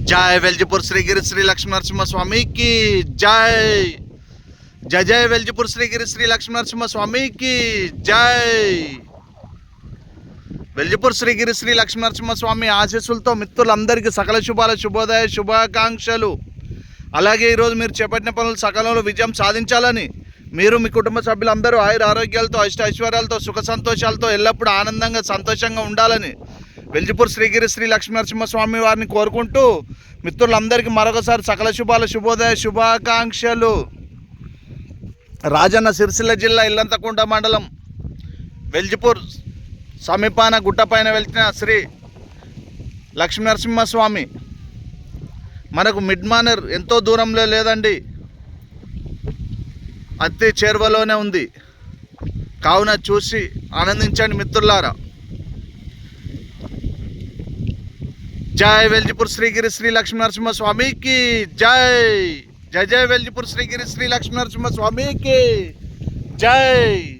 जय वेल्जपुर श्रीगिरी श्री लक्ष्मी नरसिंह स्वामी की जय। जय जय वेल्जपुर श्रीगिरी श्री लक्ष्मी नरसिंह स्वामी की जय। వెల్జిపూర్ శ్రీగిరి శ్రీ లక్ష్మీ నరసింహస్వామి ఆశీస్సులతో మిత్రులందరికీ సకల శుభాల శుభోదయ శుభాకాంక్షలు. అలాగే ఈరోజు మీరు చేపట్టిన పనులు సకాలంలో విజయం సాధించాలని, మీరు మీ కుటుంబ సభ్యులందరూ ఆయుర ఆరోగ్యాలతో అష్ట ఐశ్వర్యాలతో సుఖ సంతోషాలతో ఎల్లప్పుడూ ఆనందంగా సంతోషంగా ఉండాలని వెల్జిపూర్ శ్రీగిరి శ్రీ లక్ష్మీ నరసింహస్వామి వారిని కోరుకుంటూ మిత్రులందరికీ మరొకసారి సకల శుభాల శుభోదయ శుభాకాంక్షలు. రాజన్న సిరిసిల్ల జిల్లా ఇల్లంతకుంట మండలం వెల్జిపూర్ సమీపాన గుట్టపైన వెళ్తున్న శ్రీ లక్ష్మీ నరసింహస్వామి మనకు మిడ్ మానర్ ఎంతో దూరంలో లేదండి, అతి చేరువలోనే ఉంది. కావున చూసి ఆనందించండి మిత్రులారా. జై వెల్జిపూర్ శ్రీగిరి శ్రీ లక్ష్మీ నరసింహస్వామికి జై. జై జై వెల్జిపూర్ శ్రీగిరి శ్రీ లక్ష్మీ నరసింహస్వామికి జై.